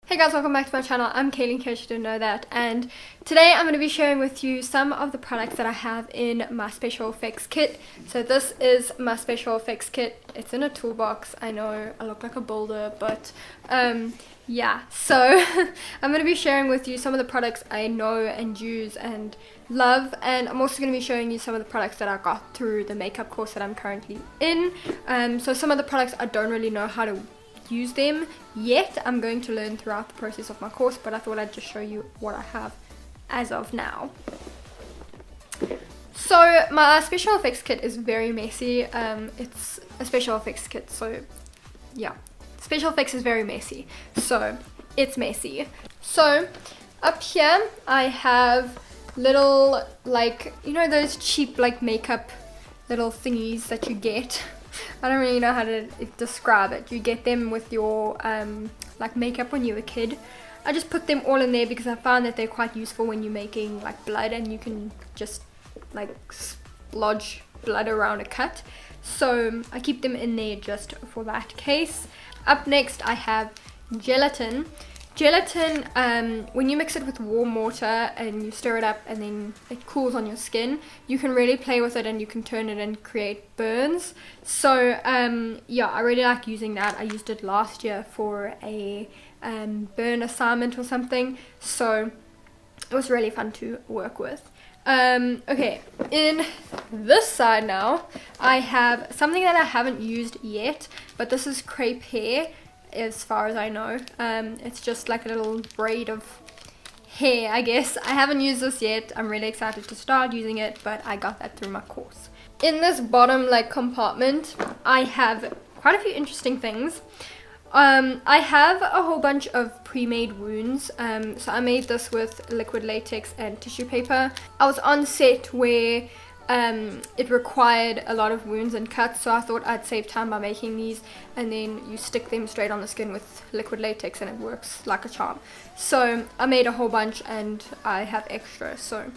Hey guys, welcome back to my channel. I'm Kayleigh, in case you didn't know that, and today I'm going to be sharing with you some of the products that I have in my special effects kit. So this is my special effects kit. It's in a toolbox. I know I look like a builder, but yeah, so I'm going to be sharing with you some of the products I know and use and love, and I'm also going to be showing you some of the products that I got through the makeup course that I'm currently in. So some of the products I don't really know how to use them yet. I'm going to learn throughout the process of my course, but I thought I'd just show you what I have as of now. So my special effects kit is very messy. It's a special effects kit, so yeah, special effects is very messy, so it's messy. So up here I have little, like, you know those cheap like makeup little thingies that you get. I don't really know how to describe it. You get them with your like makeup when you were a kid. I just put them all in there because I found that they're quite useful when you're making like blood and you can just like splodge blood around a cut. So I keep them in there just for that case. Up next I have gelatin. Gelatin, when you mix it with warm water and you stir it up and then it cools on your skin, you can really play with it and you can turn it and create burns. So yeah, I really like using that. I used it last year for a burn assignment or something, so it was really fun to work with. Okay, in this side now I have something that I haven't used yet, but this is crepe hair. As far as I know, it's just like a little braid of hair, I guess. I haven't used this yet. I'm really excited to start using it, but I got that through my course. In this bottom like compartment I have quite a few interesting things. I have a whole bunch of pre-made wounds. So I made this with liquid latex and tissue paper. I was on set where it required a lot of wounds and cuts, so I thought I'd save time by making these, and then you stick them straight on the skin with liquid latex and it works like a charm. So I made a whole bunch and I have extra, so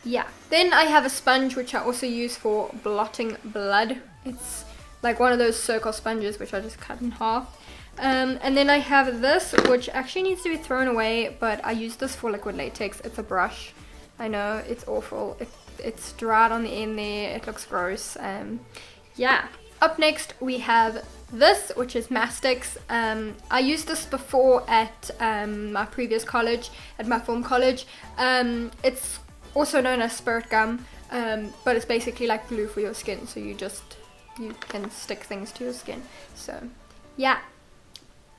yeah. Then I have a sponge which I also use for blotting blood. It's like one of those circle sponges which I just cut in half. And then I have this which actually needs to be thrown away, but I use this for liquid latex. It's a brush. I know, it's awful. It's dried on the end there. It looks gross. Yeah. Up next we have this, which is Mastix. I used this before at my previous college, at my film college. It's also known as spirit gum, but it's basically like glue for your skin, so you can stick things to your skin. So yeah,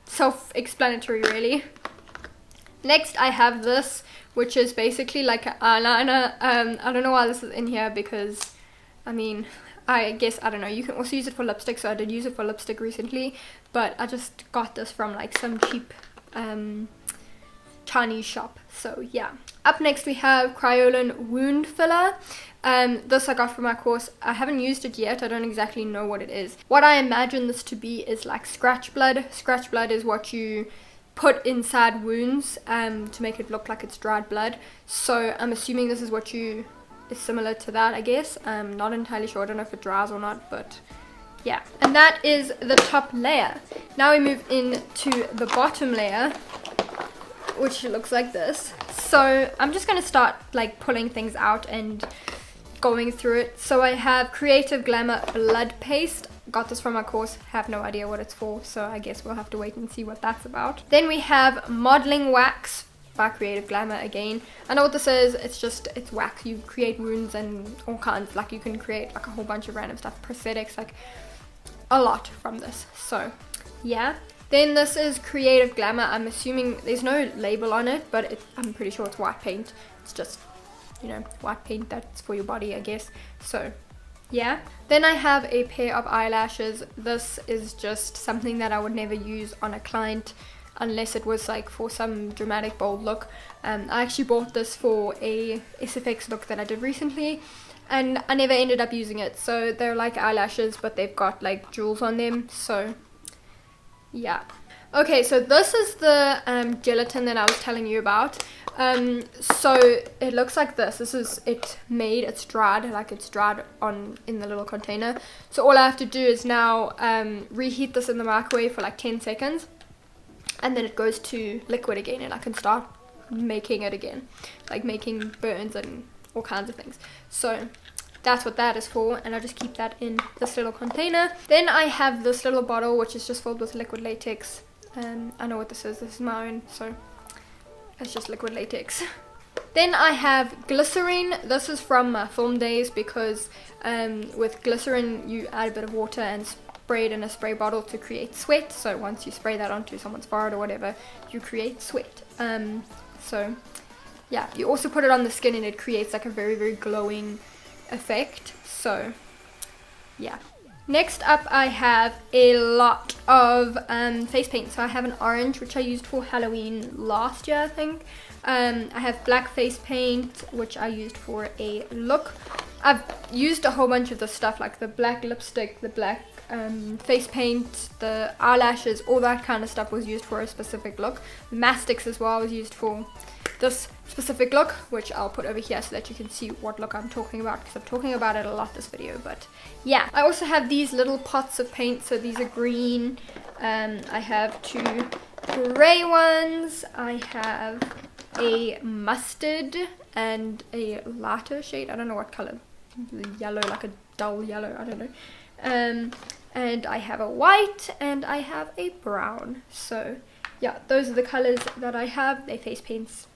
self-explanatory really. Next I have this, which is basically like an eyeliner. I don't know why this is in here because, I mean, I guess, I don't know, you can also use it for lipstick, so I did use it for lipstick recently, but I just got this from like some cheap Chinese shop, so yeah. Up next we have Kryolan wound filler. This I got from my course. I haven't used it yet. I don't exactly know what it is. What I imagine this to be is like scratch blood. Scratch blood is what you put inside wounds to make it look like it's dried blood, so I'm assuming this is what is similar to that, I guess. I'm not entirely sure. I don't know if it dries or not, but yeah. And that is the top layer. Now we move into the bottom layer, which looks like this. So I'm just going to start like pulling things out and going through it. So I have Creative Glamour blood paste. Got this from my course, have no idea what it's for, so I guess we'll have to wait and see what that's about. Then we have modeling wax by Creative Glamour again. I know what this is. It's wax. You create wounds and all kinds, like you can create like a whole bunch of random stuff, prosthetics, like a lot from this, so yeah. Then this is Creative Glamour. I'm assuming there's no label on it, but I'm pretty sure it's white paint. It's just, you know, white paint that's for your body, I guess, so yeah. Then I have a pair of eyelashes. This is just something that I would never use on a client unless it was like for some dramatic bold look. I actually bought this for a SFX look that I did recently and I never ended up using it. So they're like eyelashes, but they've got like jewels on them, so yeah. Okay, so this is the gelatin that I was telling you about. So it looks like this. This is it made. It's dried, like it's dried in the little container. So all I have to do is now reheat this in the microwave for like 10 seconds. and then it goes to liquid again, and I can start making it again, like making burns and all kinds of things. So that's what that is for, and I just keep that in this little container. Then I have this little bottle which is just filled with liquid latex. I know what this is my own, so it's just liquid latex. Then I have glycerin. This is from my film days, because with glycerin you add a bit of water and spray it in a spray bottle to create sweat. So once you spray that onto someone's forehead or whatever, you create sweat. So yeah, you also put it on the skin and it creates like a very, very glowing effect. So yeah. Next up I have a lot of face paint. So I have an orange, which I used for Halloween last year, I think. I have black face paint, which I used for a look. I've used a whole bunch of the stuff, like the black lipstick, the black face paint, the eyelashes, all that kind of stuff was used for a specific look. The mastics as well was used for this specific look, which I'll put over here so that you can see what look I'm talking about, because I'm talking about it a lot this video. But yeah, I also have these little pots of paint. So these are green. I have 2 gray ones. I have a mustard and a lighter shade. I don't know what color. Yellow, like a dull yellow. I don't know. And I have a white and I have a brown. So yeah, those are the colors that I have. They face paints.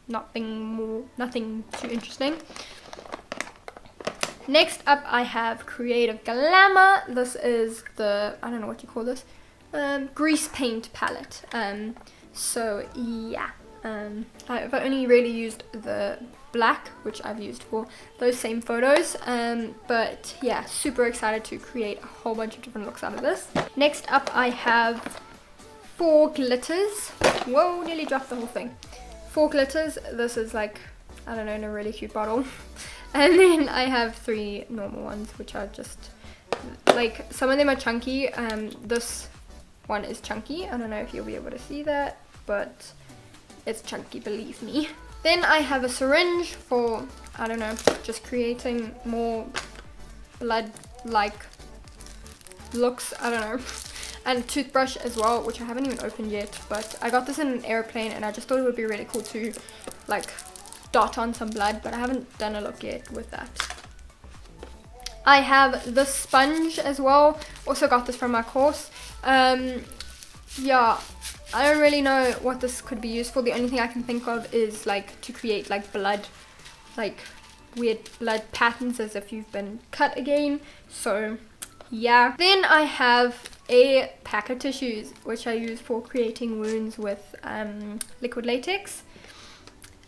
Nothing too interesting. Next up I have Creative Glamour. This is the, I don't know what you call this, grease paint palette. So yeah, I've only really used the black, which I've used for those same photos, but yeah, super excited to create a whole bunch of different looks out of this. Next up I have 4 glitters. Whoa, nearly dropped the whole thing. 4 glitters. This is like, I don't know, in a really cute bottle. And then I have 3 normal ones, which are just like, some of them are chunky. This one is chunky. I don't know if you'll be able to see that, but it's chunky, believe me. Then I have a syringe for, I don't know, just creating more blood-like looks, I don't know. And a toothbrush as well, which I haven't even opened yet, but I got this in an airplane and I just thought it would be really cool to like dot on some blood, but I haven't done a look yet with that. I have this sponge as well, also got this from my course. Yeah, I don't really know what this could be used for. The only thing I can think of is like to create like blood, like weird blood patterns as if you've been cut again. So yeah. Then I have a pack of tissues, which I use for creating wounds with liquid latex.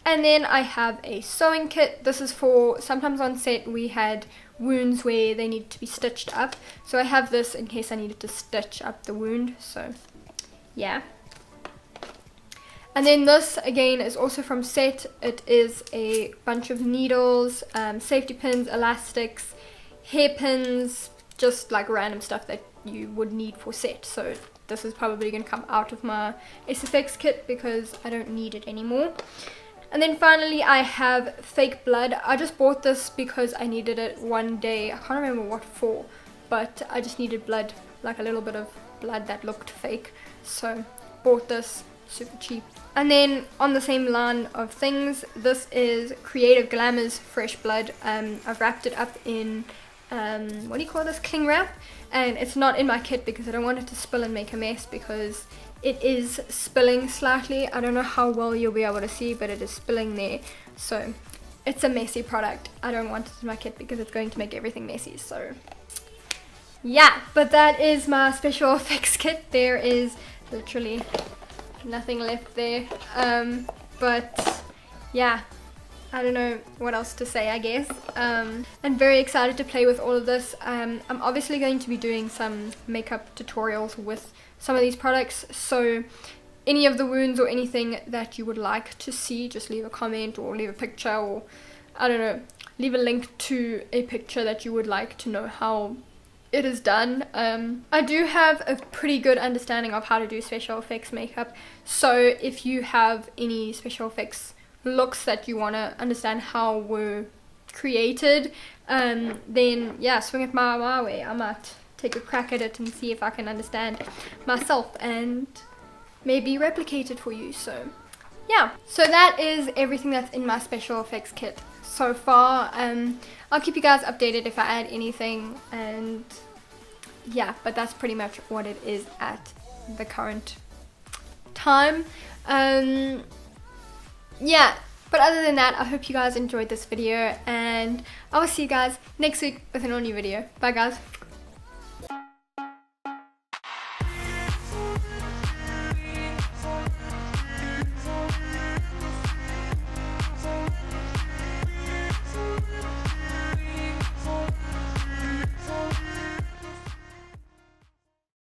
And then I have a sewing kit. This is for, sometimes on set we had wounds where they needed to be stitched up. So I have this in case I needed to stitch up the wound. So yeah. And then this again is also from set. It is a bunch of needles, safety pins, elastics, hairpins, just like random stuff that you would need for set. So this is probably going to come out of my SFX kit because I don't need it anymore. And then finally I have fake blood. I just bought this because I needed it one day. I can't remember what for, but I just needed blood, like a little bit of blood that looked fake. So bought this, super cheap. And then on the same line of things, this is Creative Glamour's fresh blood. I've wrapped it up in what do you call this, cling wrap, and it's not in my kit because I don't want it to spill and make a mess, because it is spilling slightly. I don't know how well you'll be able to see, but it is spilling there. So it's a messy product. I don't want it in my kit because it's going to make everything messy. So yeah, but that is my special effects kit. There is literally nothing left there, but yeah, I don't know what else to say, I guess. I'm very excited to play with all of this. I'm obviously going to be doing some makeup tutorials with some of these products, so any of the wounds or anything that you would like to see, just leave a comment or leave a picture, or I don't know, leave a link to a picture that you would like to know how it is done. I do have a pretty good understanding of how to do special effects makeup, so if you have any special effects looks that you want to understand how were created, then yeah, swing it my way. I might take a crack at it and see if I can understand myself and may be replicated for you. So yeah, so that is everything that's in my special effects kit so far. I'll keep you guys updated if I add anything, and yeah, but that's pretty much what it is at the current time. Yeah, but other than that, I hope you guys enjoyed this video, and I will see you guys next week with an all new video. Bye guys.